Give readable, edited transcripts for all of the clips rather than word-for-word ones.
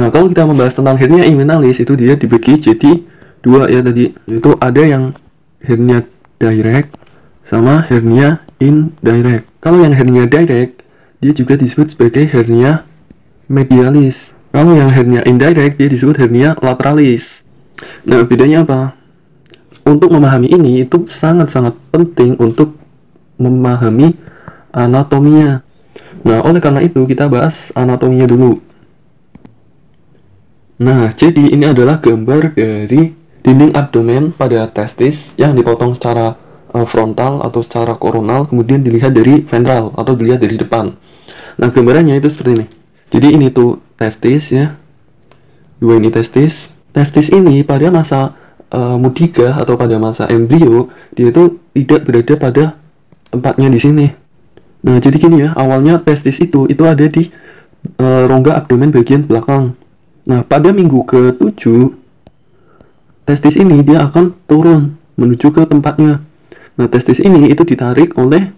Nah, kalau kita membahas tentang hernia inguinalis, itu dia dibagi jadi dua ya tadi. Itu ada yang hernia direct sama hernia indirect. Kalau yang hernia direct, dia juga disebut sebagai hernia medialis. Kalau yang hernia indirect, dia disebut hernia lateralis. Nah, bedanya apa? Untuk memahami ini, itu sangat-sangat penting untuk memahami anatominya. Nah, oleh karena itu, kita bahas anatominya dulu. Nah, jadi ini adalah gambar dari dinding abdomen pada testis yang dipotong secara frontal atau secara koronal, kemudian dilihat dari ventral atau dilihat dari depan. Nah, gambarannya itu seperti ini. Jadi ini tuh testis ya. Dua ini testis. Testis ini pada masa mudiga atau pada masa embrio, dia itu tidak berada pada tempatnya di sini. Nah, jadi gini ya, awalnya testis itu ada di rongga abdomen bagian belakang. Nah, pada minggu ke-7, testis ini dia akan turun menuju ke tempatnya. Nah, testis ini itu ditarik oleh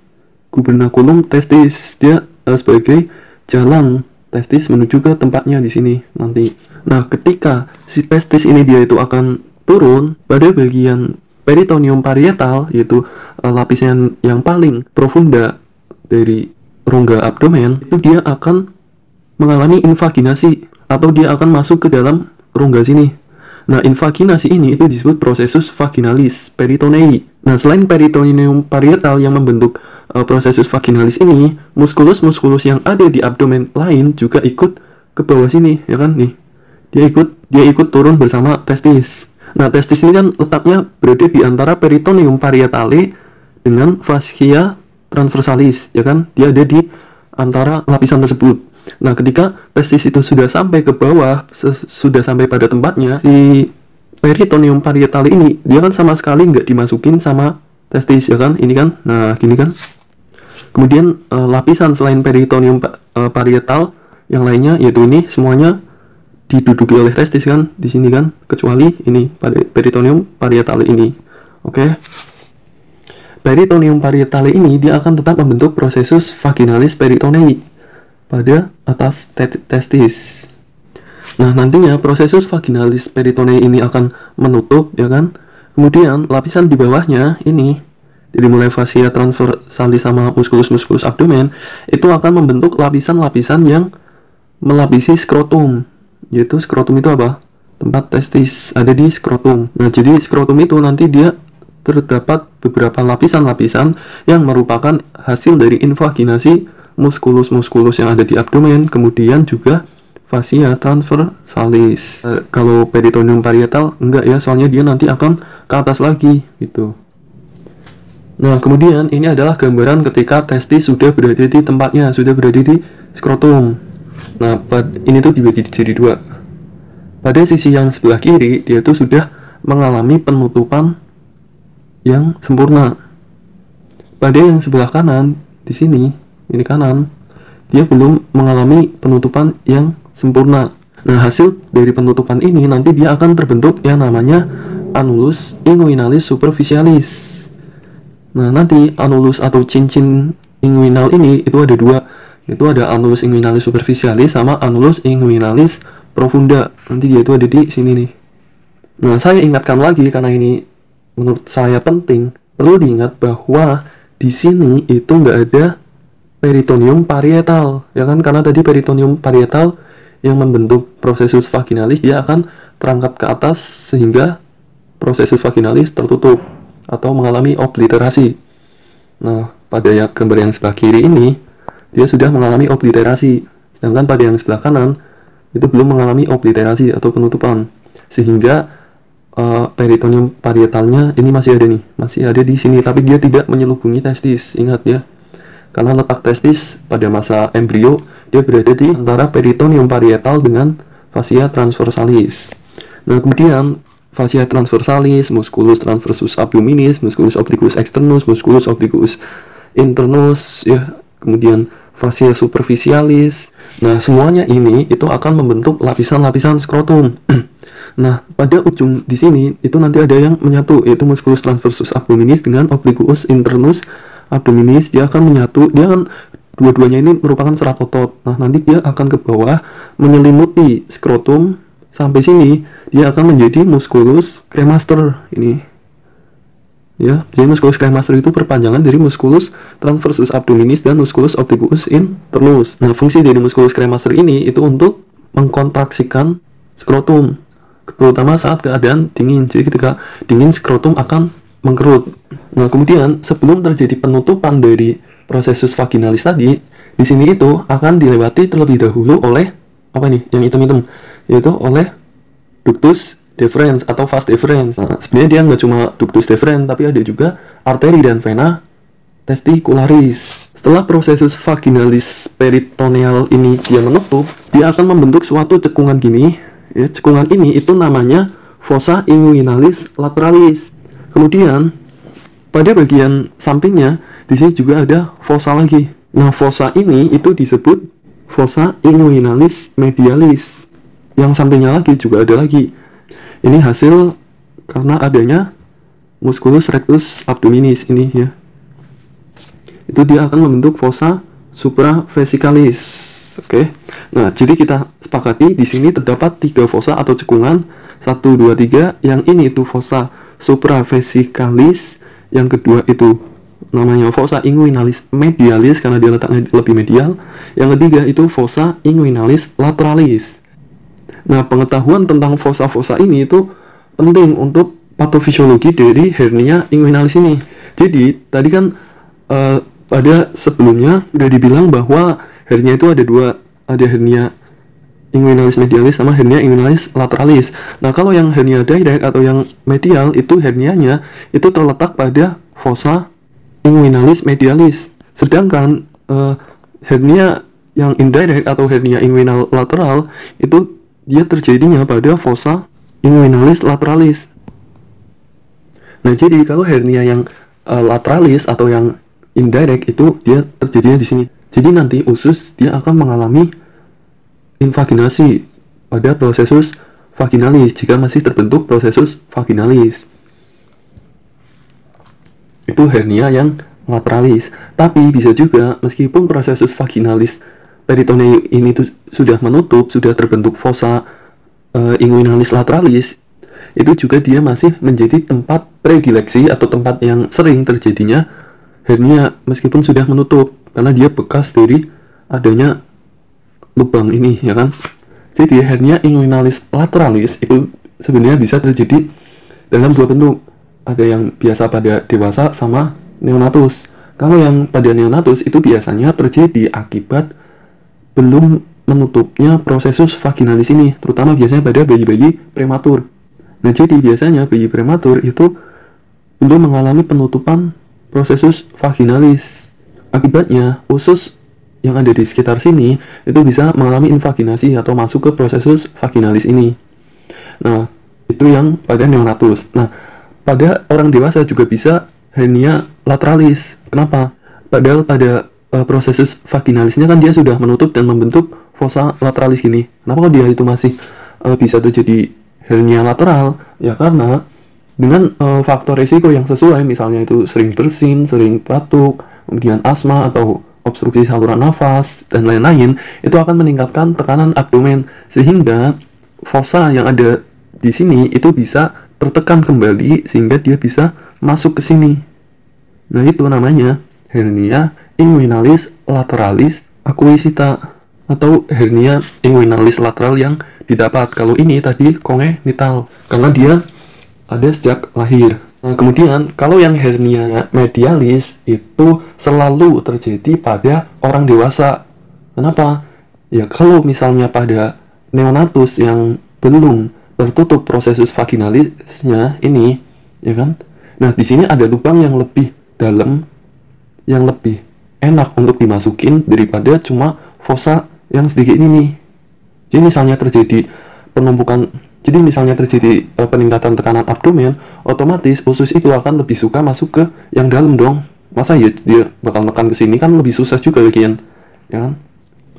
gubernaculum testis. Dia sebagai jalan testis menuju ke tempatnya di sini nanti. Nah, ketika si testis ini dia itu akan turun pada bagian peritoneum parietal, yaitu lapisan yang paling profunda dari rongga abdomen, itu dia akan mengalami invaginasi atau dia akan masuk ke dalam rongga sini. Nah, invaginasi ini itu disebut processus vaginalis peritonei. Nah, selain peritoneum parietal yang membentuk processus vaginalis ini, muskulus-muskulus yang ada di abdomen lain juga ikut ke bawah sini, ya kan nih. Dia ikut turun bersama testis. Nah, testis ini kan letaknya berada di antara peritoneum parietale dengan fascia transversalis, ya kan? Dia ada di antara lapisan tersebut. Nah, ketika testis itu sudah sampai ke bawah, sudah sampai pada tempatnya, si peritoneum parietale ini dia kan sama sekali nggak dimasukin sama testis, ya kan? Ini kan, nah gini kan. Kemudian lapisan selain peritoneum parietal yang lainnya, yaitu ini semuanya diduduki oleh testis kan, di sini kan, kecuali ini peritoneum parietale ini. Oke. Peritoneum parietale ini dia akan tetap membentuk processus vaginalis peritonei pada atas testis. Nah, nantinya processus vaginalis peritonei ini akan menutup, ya kan. Kemudian lapisan di bawahnya ini, jadi mulai fascia transversalis sama muskulus-muskulus abdomen, itu akan membentuk lapisan-lapisan yang melapisi skrotum. Yaitu skrotum itu apa? Tempat testis ada di skrotum. Nah, jadi skrotum itu nanti dia terdapat beberapa lapisan-lapisan yang merupakan hasil dari invaginasi muskulus-muskulus yang ada di abdomen, kemudian juga fascia transversalis. Kalau peritoneum parietal enggak ya, soalnya dia nanti akan ke atas lagi gitu. Nah, kemudian ini adalah gambaran ketika testis sudah berada di tempatnya, sudah berada di skrotum. Nah, ini tuh dibagi jadi dua. Pada sisi yang sebelah kiri, dia tuh sudah mengalami penutupan yang sempurna. Pada yang sebelah kanan, di sini, ini kanan, dia belum mengalami penutupan yang sempurna. Nah, hasil dari penutupan ini nanti dia akan terbentuk yang namanya annulus inguinalis superficialis. Nah, nanti annulus atau cincin inguinal ini itu ada dua. Itu ada annulus inguinalis superficialis sama annulus inguinalis profunda. Nanti dia itu ada di sini nih. Nah, saya ingatkan lagi karena ini menurut saya penting. Perlu diingat bahwa di sini itu nggak ada peritoneum parietal, ya kan? Karena tadi peritoneum parietal yang membentuk processus vaginalis dia akan terangkat ke atas sehingga processus vaginalis tertutup atau mengalami obliterasi. Nah, pada gambar yang sebelah kiri ini dia sudah mengalami obliterasi, sedangkan pada yang sebelah kanan itu belum mengalami obliterasi atau penutupan, sehingga peritoneum parietalnya ini masih ada di sini, tapi dia tidak menyelubungi testis. Ingat ya, karena letak testis pada masa embrio dia berada di antara peritoneum parietal dengan fascia transversalis. Nah, kemudian fascia transversalis, musculus transversus abdominis, musculus obliquus externus, musculus obliquus internus, ya, kemudian fascia superficialis. Nah, semuanya ini itu akan membentuk lapisan-lapisan skrotum. Nah, pada ujung di sini itu nanti ada yang menyatu, yaitu musculus transversus abdominis dengan obliquus internus abdominis. Dia akan menyatu, dia akan dua-duanya ini merupakan serat otot. Nah, nanti dia akan ke bawah menyelimuti skrotum sampai sini, dia akan menjadi musculus cremaster ini. Ya, jadi musculus cremaster itu perpanjangan dari musculus transversus abdominis dan musculus obliquus internus. Nah, fungsi dari musculus cremaster ini itu untuk mengkontraksikan skrotum, terutama saat keadaan dingin. Jadi ketika dingin, skrotum akan mengkerut. Nah, kemudian sebelum terjadi penutupan dari prosesus vaginalis tadi, di sini itu akan dilewati terlebih dahulu oleh apa nih? Yang hitam-hitam, yaitu oleh ductus deferens atau vas deferens. Nah, sebenarnya dia nggak cuma ductus deferens, tapi ada juga arteri dan vena testicularis. Setelah prosesus vaginalis peritoneal ini dia menutup, dia akan membentuk suatu cekungan gini. Ya, cekungan ini itu namanya fossa inguinalis lateralis. Kemudian pada bagian sampingnya di sini juga ada fossa lagi. Nah, fossa ini itu disebut fossa inguinalis medialis. Yang sampingnya lagi juga ada lagi. Ini hasil karena adanya musculus rectus abdominis ini ya. Itu dia akan membentuk fossa supravesicalis. Oke. Nah, jadi kita sepakati di sini terdapat 3 fossa atau cekungan. 1, 2, 3. Yang ini itu fossa supravesicalis. Yang kedua itu namanya fossa inguinalis medialis karena dia letaknya lebih medial. Yang ketiga itu fossa inguinalis lateralis. Nah, pengetahuan tentang fossa-fossa ini itu penting untuk patofisiologi dari hernia inguinalis ini. Jadi, tadi kan pada sebelumnya udah dibilang bahwa hernia itu ada dua, ada hernia inguinalis medialis sama hernia inguinalis lateralis. Nah, kalau yang hernia direct atau yang medial itu hernianya itu terletak pada fossa inguinalis medialis. Sedangkan hernia yang indirect atau hernia inguinal lateral itu dia terjadinya pada fossa inguinalis lateralis. Nah, jadi kalau hernia yang lateralis atau yang indirect itu dia terjadinya di sini. Jadi nanti usus dia akan mengalami invaginasi pada prosesus vaginalis jika masih terbentuk prosesus vaginalis. Itu hernia yang lateralis. Tapi bisa juga meskipun prosesus vaginalis peritoneum ini tuh sudah menutup, sudah terbentuk fossa inguinalis lateralis, itu juga dia masih menjadi tempat predileksi atau tempat yang sering terjadinya hernia meskipun sudah menutup karena dia bekas dari adanya lubang ini, ya kan? Jadi hernia inguinalis lateralis itu sebenarnya bisa terjadi dalam dua bentuk. Ada yang biasa pada dewasa sama neonatus. Kalau yang pada neonatus itu biasanya terjadi akibat belum menutupnya prosesus vaginalis ini, terutama biasanya pada bayi-bayi prematur. Nah, jadi biasanya bayi prematur itu belum mengalami penutupan prosesus vaginalis. Akibatnya, usus yang ada di sekitar sini itu bisa mengalami invaginasi atau masuk ke prosesus vaginalis ini. Nah, itu yang pada neonatus. Nah, pada orang dewasa juga bisa hernia lateralis. Kenapa? Padahal pada prosesus vaginalisnya kan dia sudah menutup dan membentuk fossa lateralis gini. Kenapa kok dia itu masih bisa terjadi hernia lateral? Ya karena dengan faktor risiko yang sesuai, misalnya itu sering bersin, sering batuk, kemudian asma atau obstruksi saluran nafas dan lain-lain, itu akan meningkatkan tekanan abdomen sehingga fossa yang ada di sini itu bisa tertekan kembali sehingga dia bisa masuk ke sini. Nah, itu namanya hernia inguinalis lateralis aquisita atau hernia inguinalis lateral yang didapat. Kalau ini tadi congenital karena dia ada sejak lahir. Nah, kemudian kalau yang hernia medialis itu selalu terjadi pada orang dewasa. Kenapa? Ya kalau misalnya pada neonatus yang belum tertutup prosesus vaginalisnya ini, ya kan? Nah, di sini ada lubang yang lebih dalam, yang lebih enak untuk dimasukin daripada cuma fossa yang sedikit ini nih. Jadi misalnya terjadi penumpukan, jadi misalnya terjadi peningkatan tekanan abdomen, otomatis usus itu akan lebih suka masuk ke yang dalam dong. Masa ya dia bakal tekan ke sini, kan lebih susah juga bagian, ya kan?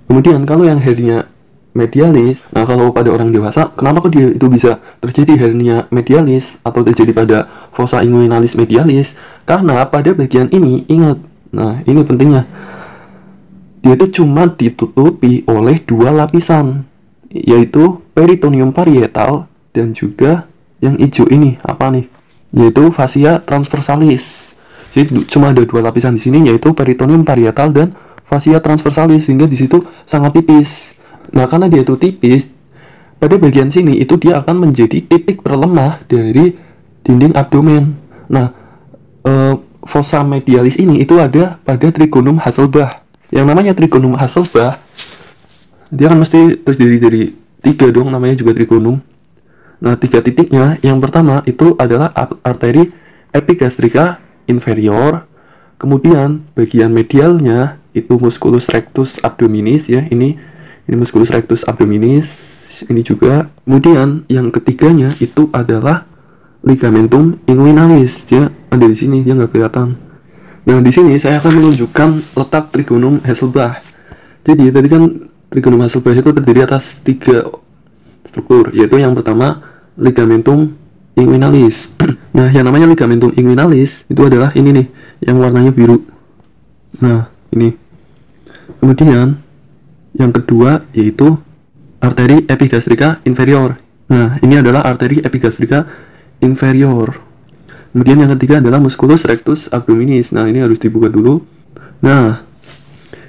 Kemudian kalau yang hernia medialis, nah kalau pada orang dewasa, kenapa kok dia itu bisa terjadi hernia medialis atau terjadi pada fossa inguinalis medialis? Karena pada bagian ini, ingat, nah ini pentingnya, dia itu cuma ditutupi oleh dua lapisan, yaitu peritoneum parietal dan juga yang hijau ini apa nih, yaitu fascia transversalis. Jadi cuma ada dua lapisan di sini, yaitu peritoneum parietal dan fascia transversalis, sehingga di situ sangat tipis. Nah, karena dia itu tipis, pada bagian sini itu dia akan menjadi titik terlemah dari dinding abdomen. Nah, fossa medialis ini itu ada pada trigonum Hasselbalch. Yang namanya trigonum Hasselbalch, dia kan mesti terdiri dari 3 dong, namanya juga trigonum. Nah, 3 titiknya, yang pertama itu adalah arteri epigastrica inferior, kemudian bagian medialnya itu musculus rectus abdominis ya, ini musculus rectus abdominis, ini juga. Kemudian yang ketiganya itu adalah ligamentum inguinalis, dia ada di sini, dia nggak kelihatan. Nah, di sini saya akan menunjukkan letak trigonum Hasselbalch. Jadi tadi kan trigonum Hasselbalch itu terdiri atas 3 struktur, yaitu yang pertama ligamentum inguinalis. Nah, yang namanya ligamentum inguinalis itu adalah ini nih, yang warnanya biru. Nah, ini. Kemudian yang kedua yaitu arteri epigastrica inferior. Nah, ini adalah arteri epigastrica inferior. Kemudian yang ketiga adalah musculus rectus abdominis. Nah, ini harus dibuka dulu. Nah,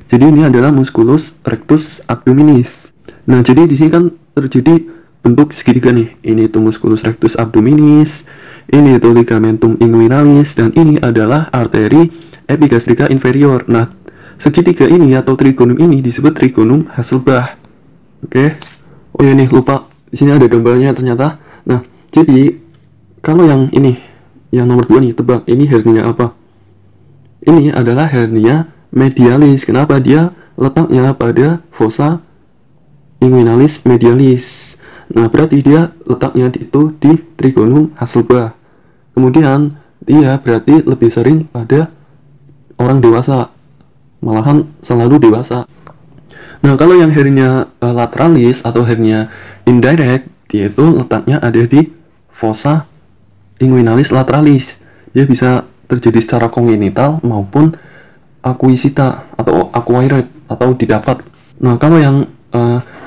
jadi ini adalah musculus rectus abdominis. Nah, jadi di sini kan terjadi bentuk segitiga nih. Ini itu musculus rectus abdominis, ini itu ligamentum inguinalis, dan ini adalah arteri epigastrica inferior. Nah, segitiga ini atau trigonum ini disebut trigonum Hasselbalch. Oke. Oh ya nih, lupa. Di sini ada gambarnya ternyata. Nah, jadi kalau yang ini, yang nomor 2 nih, tebak ini hernia apa? Ini adalah hernia medialis. Kenapa? Dia letaknya pada fossa inguinalis medialis. Nah, berarti dia letaknya itu di trigonum Hasselbalch. Kemudian dia berarti lebih sering pada orang dewasa, malahan selalu dewasa. Nah, kalau yang hernia lateralis atau hernia indirect, dia itu letaknya ada di fossa inguinalis lateralis. Dia bisa terjadi secara kongenital maupun akuisita atau acquired atau didapat. Nah, kalau yang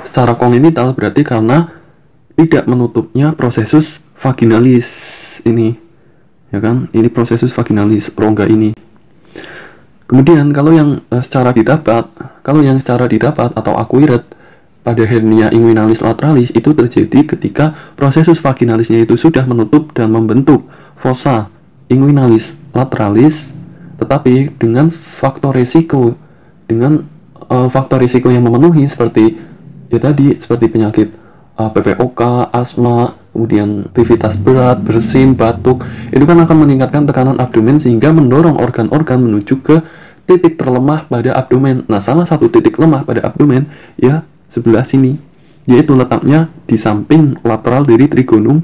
secara kongenital berarti karena tidak menutupnya prosesus vaginalis ini, ya kan? Ini prosesus vaginalis rongga ini. Kemudian kalau yang secara didapat atau acquired pada hernia inguinalis lateralis itu terjadi ketika prosesus vaginalisnya itu sudah menutup dan membentuk fossa inguinalis lateralis, tetapi dengan faktor risiko yang memenuhi seperti ya tadi, seperti penyakit PPOK, asma, kemudian aktivitas berat, bersin, batuk, itu kan akan meningkatkan tekanan abdomen sehingga mendorong organ-organ menuju ke titik terlemah pada abdomen. Nah, salah satu titik lemah pada abdomen ya sebelah sini, yaitu letaknya di samping lateral dari trigonum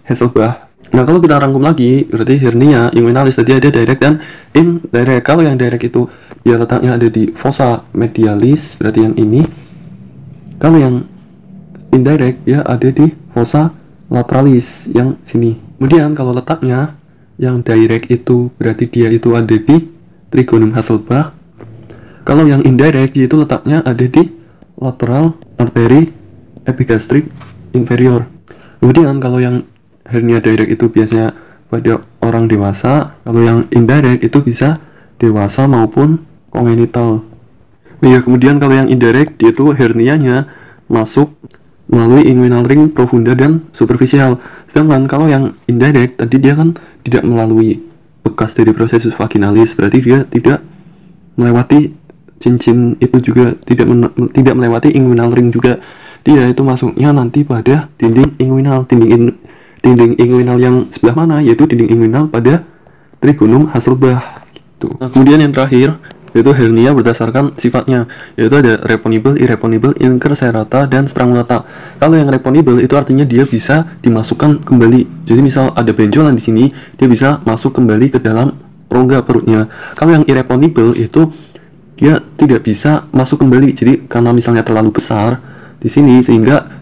Hasselbalch. Nah, kalau kita rangkum lagi, berarti hernia inguinalis tadi ada direct dan indirect. Kalau yang direct itu ya letaknya ada di fossa medialis, berarti yang ini. Kalau yang indirect ya ada di fossa lateralis, yang sini. Kemudian kalau letaknya yang direct itu berarti dia itu ada di trigonum Hasselbalch. Kalau yang indirect itu letaknya ada di lateral arteri epigastric inferior. Kemudian kalau yang hernia direct itu biasanya pada orang dewasa, kalau yang indirect itu bisa dewasa maupun kongenital. Ya, kemudian kalau yang indirect dia itu hernianya masuk melalui inguinal ring profunda dan superficial. Sedangkan kalau yang indirect tadi dia kan tidak melalui bekas dari prosesus vaginalis, berarti dia tidak melewati cincin itu juga, tidak melewati inguinal ring juga. Dia itu masuknya nanti pada dinding inguinal. Dinding inguinal yang sebelah mana? Yaitu dinding inguinal pada trigonum Hasselbalch gitu. Nah, kemudian yang terakhir yaitu hernia berdasarkan sifatnya, yaitu ada reponibel, irreponibel, incarcerata, dan strangulata. Kalau yang reponibel itu artinya dia bisa dimasukkan kembali. Jadi misal ada benjolan di sini, dia bisa masuk kembali ke dalam rongga perutnya. Kalau yang irreponibel itu dia tidak bisa masuk kembali. Jadi karena misalnya terlalu besar di sini sehingga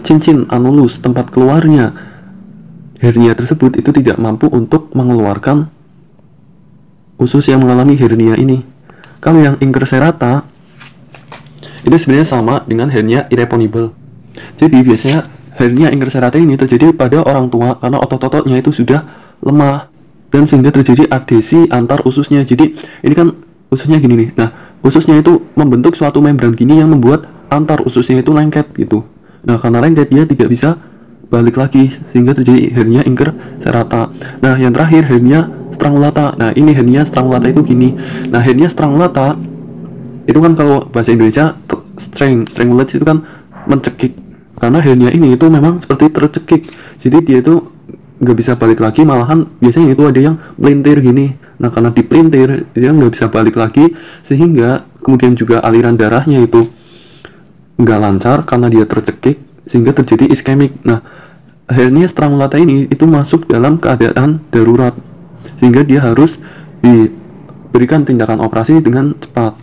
cincin anulus tempat keluarnya hernia tersebut itu tidak mampu untuk mengeluarkan usus yang mengalami hernia ini. Kalau yang incarcerata Itu sebenarnya sama dengan hernia irreponibel. Jadi biasanya hernia ingkar serata ini terjadi pada orang tua karena otot-ototnya itu sudah lemah dan sehingga terjadi adhesi antar ususnya. Jadi ini kan ususnya gini nih. Nah, ususnya itu membentuk suatu membran gini yang membuat antar ususnya itu lengket gitu. Nah, karena lengket dia tidak bisa balik lagi sehingga terjadi hernia ingkar serata. Nah, yang terakhir hernia strangulata. Nah, ini hernia strangulata itu gini. Nah, hernia strangulata itu kan kalau bahasa Indonesia strangulate itu kan mencekik, karena hernia ini itu memang seperti tercekik, jadi dia itu nggak bisa balik lagi, malahan biasanya itu ada yang melintir gini. Nah, karena dipelintir dia nggak bisa balik lagi, sehingga kemudian juga aliran darahnya itu nggak lancar karena dia tercekik sehingga terjadi iskemik. Nah, hernia strangulata ini itu masuk dalam keadaan darurat sehingga dia harus diberikan tindakan operasi dengan cepat.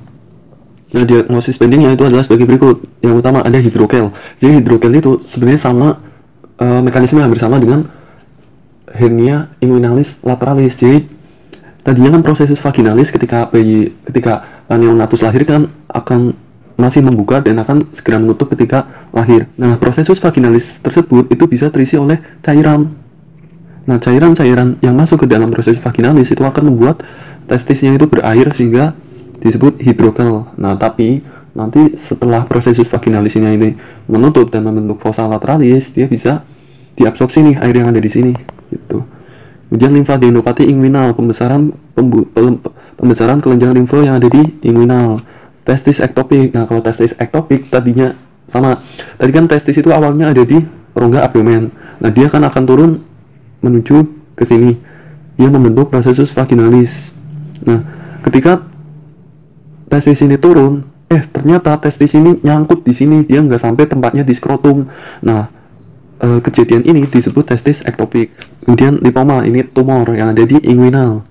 Nah, diagnosis pendingnya itu adalah sebagai berikut. Yang utama ada hidrokel. Jadi hidrokel itu sebenarnya sama, mekanisme hampir sama dengan hernia inguinalis lateralis. Jadi tadinya kan prosesus vaginalis ketika neonatus lahir kan akan masih membuka dan akan segera menutup ketika lahir. Nah, prosesus vaginalis tersebut itu bisa terisi oleh cairan. Nah, cairan-cairan yang masuk ke dalam proses vaginalis itu akan membuat testisnya itu berair sehingga disebut hidrokel. Nah, tapi nanti setelah prosesus vaginalis ini menutup dan membentuk fossa lateralis, dia bisa diabsorpsi nih air yang ada di sini gitu. Kemudian limfadenopati inguinal, pembesaran kelenjar limfa yang ada di inguinal. Testis ektopik. Nah, kalau testis ektopik tadinya sama. Tadi kan testis itu awalnya ada di rongga abdomen. Nah, dia kan akan turun menuju ke sini. Dia membentuk prosesus vaginalis. Nah, ketika testis ini turun, ternyata testis ini nyangkut di sini, dia nggak sampai tempatnya di skrotum. Nah, kejadian ini disebut testis ektopik. Kemudian lipoma, ini tumor yang ada di inguinal.